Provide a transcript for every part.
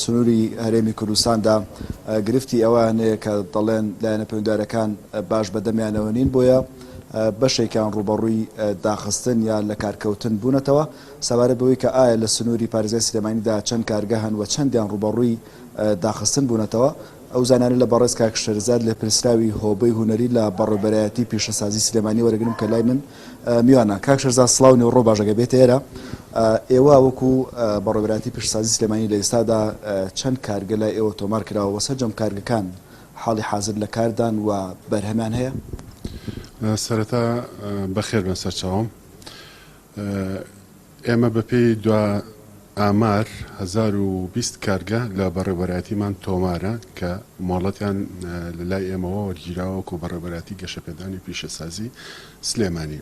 سنووری هەرێمی کوردستاندا گرفتی ئەوانەیە کە دەڵێن لایەنە پەیوەنددارەکان باش بەدەمیانەوە نین بۆیە بەشێکیان ڕوبەڕووی داخستن یان لە کارکەوتن بوونەتەوە سەبارەت بەوەی کە ئایا لە سنووری پارێزگای سلێمانیدا چەند کارگە هەن و چەندیان ڕوبەڕووی داخستن بوونەتەوە. ئەو زانانە لە بەڕێز کاک شەرزاد لە پرسراوی هۆبەی هونەری لە بەڕێوەبەرایەتی پیشەسازی سلێمانی وەرەگرم کە لای من میوانە. کاک شەرزاد سڵاو و ڕۆ باشەکە بێتە ئێرە. ئێوە وەکو بەڕێوەبەرایەتی پیشەسازی سلێمانی لە ئێستادا چەند کارگە لای ئێوە تۆمار کراوە و سەرجەم کارگەکان حاڵی حازر لە کاردان و بەرهەمان هەیە؟ سەرەتا بەخێر بن سەرچاوم. ئێمە بەپێی دوا ئامار 1020 کارگە لە بەڕێوەبەرایەتیمان تۆمارە کە مۆڵەتیان لە لای ئێمەوە وەرگیراوەکو بەڕێوەبەرایەتی گەشەپێدانی پیشەسازی سلێمانی.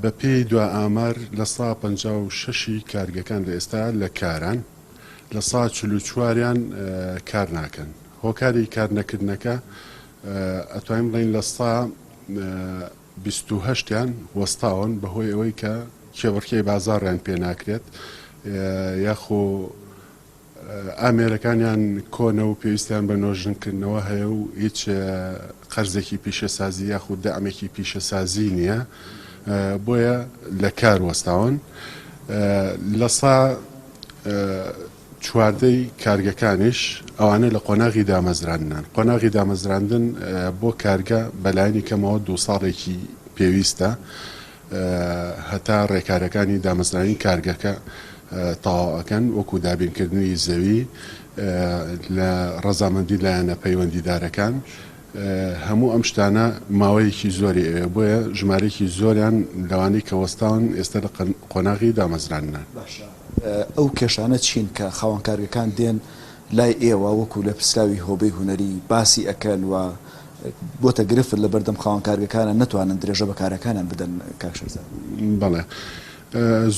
بەپێی دوا ئامار لە 156 کارگەکان لە ئێستا لە کاران، لە 144یان کار ناکەن. هۆکاری کار نەکردنەکە ئەتوانین بڵین لە 128یان وەستاون بەهۆی ئەوەی کە کێوەرکەی بازاڕیان پێ ناکرێت یاخۆ ئامێرەکانیان کۆنە و پێویستیان بە نۆژنکردنەوە هەیە و هیچ قەرزێکی پیشەسازی یاخود دامێکی پیشەسازی نییە، بۆیە لە کار وەستاون. لە 114 کارگەکانیش ئەوانە لە قۆناغی دامەزراندنان. قۆناغی دامەزراندن بۆ کارگە بەلایانی کەمەوە 2 ساڵێکی پێویستە هەتا ڕێکارەکانی دامەزرانی کارگەکە تەواوەکەن، وەکو دابینکردنی زەوی لە ڕەزامەندی لایەنە پەیوەندیدارەکان. هەموو ئەم شتانە ماوەیەکی زۆری ئەوێ، بۆیە ژمارەیەکی زۆریان لەوانەی کە وەستاون ئێستا لە قۆناغی دامەزراندنان. ئەو کێشانە چین کە خاوەن کارگەکان دێن لای ئێوە وەکو لە پرسراوی هۆبەی هونەری باسی ئەکەن و بۆتە گرفت لە بەردەم خاوەن کارگەکانە نەتوانن درێژە بە کارەکانیان بدەن؟ کاک شەرزاد بەڵێ،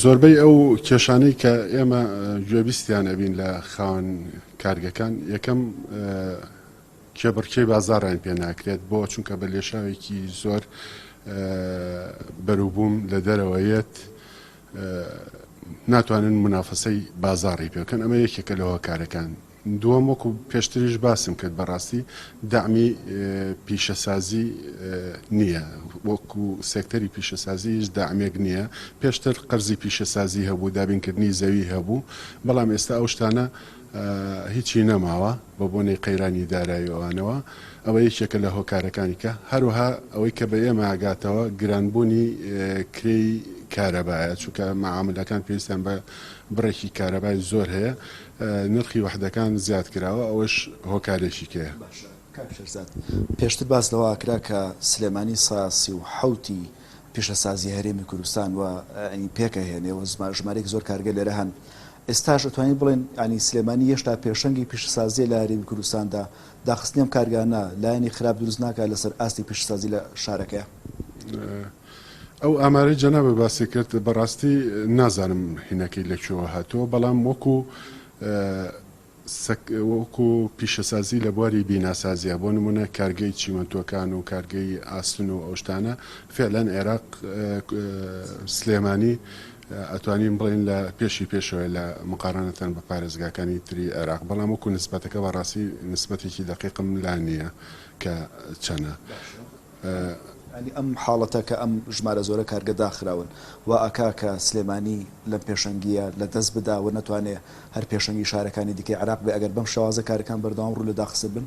زۆربەی ئەو کێشانەی کە ئێمە گوێبیستیان ئەبین لە خاوەن کارگەکان، یەکەم کێبڕکێی بازاڕیان پێ ناکرێت، بۆ چونکە بە لێشاوێکی زۆر بەروبووم لە دەرەوەیەت ناتوانن منافەسەی بازاڕی پێکەن. ئەمە یەکێکە لە هۆکارەکان. دووەم وەکو پێشتریش باسم کرد بەڕاستی دامی پیشەسازی نییە، وەکو سێکتەری پیشەسازیش دامێک نییە. پێشتر قەرزی پیشەسازی هەبوو، دابینکردنی زەوی هەبوو، بەڵام ئێستا ئەو شتانە هیچی نەماوە بە بۆنەی قەیرانی داراییەوانەوە. ئەوە یەکێکە لە هۆکارەکانی کە هەروەها ئەوەی کە بە ئێمە ئاگاتەوە گرانبوونی کرێی کارەبایە، چونکە مەعاملەکان پێویستیان بە بڕێکی کارەبای زۆر هەیە، نرخی وحدەکان زیاد کراوە، ئەوەش هۆکارێکی کەیە. پێشتر باس لەوە ئاکرا کە سلێمانی 137 پیشەسازی هەرێمی کوردستان و پێکەهێنێەوە ژمارەیەک زۆر کارگە لێرە هەن. ئێستاش ئەتوانین بڵێن ینی سلێمانی هێشتا پێشەنگی پیشەسازی لە هەرێمی کوردستاندا داخستنی ئەم کارگانە لایەنی خراپ دروست ناکات لەسەر ئاستی پیشەسازی لە شارەکەیە؟ ئەو ئامارەی جەنابە باسی کرد بەڕاستی نازانم هینەکەی لەکوێوە هاتووە، بەڵام وەکو پیشەسازی لە بواری بیناسازیە، بۆ نمونە کارگەی چیمەنتۆکان و کارگەی ئاستن و ئەو شتانە فعلەن عێراق سلێمانی ئەتوانین بڵین لە پێشەوەی لە مقارنەتەن بە پارێزگاکانی تری عێراق، بەڵام وەکو نسبەتەکە بەڕاستی نسبەتێکی دەقیقم لا نییە کە چەنە. ئەم حاڵەتە کە ئەم ژمارە زۆرە کارگە داخراون و ئاکا کە سلێمانی لەم پێشەنگیە لە دەست بدا و نەتوانێت هەر پێشەنگی شارەکانی دیکەی عێراق بێ ئەگەر بەم شێوازە کارەکان بەردەوام ڕوو لە داخست بن؟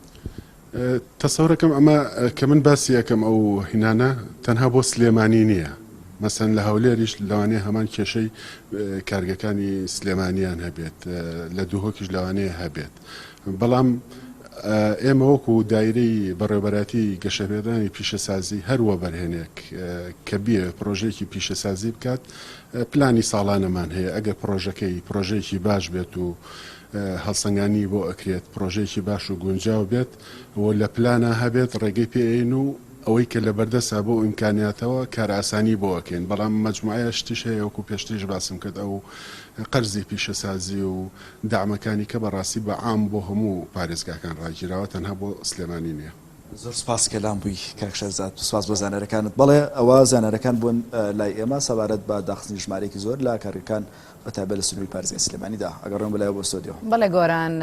تەسەورەکەم ئەمە کە من باسی یەکەم ئەو هینانە تەنها بۆ سلێمانی نییە، مەسەن لە هەولێریش لەوانەیە هەمان کێشەی کارگەکانی سلێمانیان هەبێت، لە دووهۆکیش لەوانەیە هەبێت، بەڵام ئێمە وەکو دایرەی بەڕێوەبەرایەتی گەشەپێدانی پیشەسازی هەروە بەرهێنێک کە بیە پرۆژەیەکی پیشەسازی بکات، پلانی ساڵانەمان هەیە. ئەگەر پرۆژەیەکی باش بێت و هەڵسەنگانی بۆ ئەکرێت، پرۆژەیەکی باش و گونجاو بێت و لە پلانە هەبێت ڕێگەی پێین و ئەوەی کە لە بەردەسا بۆ ئیمکانیاتەوە کار ئاسانی بۆ ئەکەین، بەڵام مەجموعە شتیش هەیە وەکو پێشتریش باسم کرد، ئەو قەرزی پیشەسازی و دامەکانی کە بەڕاستی بە عام بۆ هەموو پارێزگاکان ڕاگیراوە، تەنها بۆ سلێمانی نییە. زۆر سپاس کەلام بووی کاکشەرزاد سپاس بۆ زانەرەکانت بەڵێ ئەوە زانەرەکان بوون لای ئێمە سەبارەت بە داخستنی ژمارەیەکی زۆر لە کارەکان بەتایبەت لە سنووری پارێزگای سلێمانیدا ئەگەڕێم بەلایەوە بۆ ستۆدیۆ بەڵێ گۆران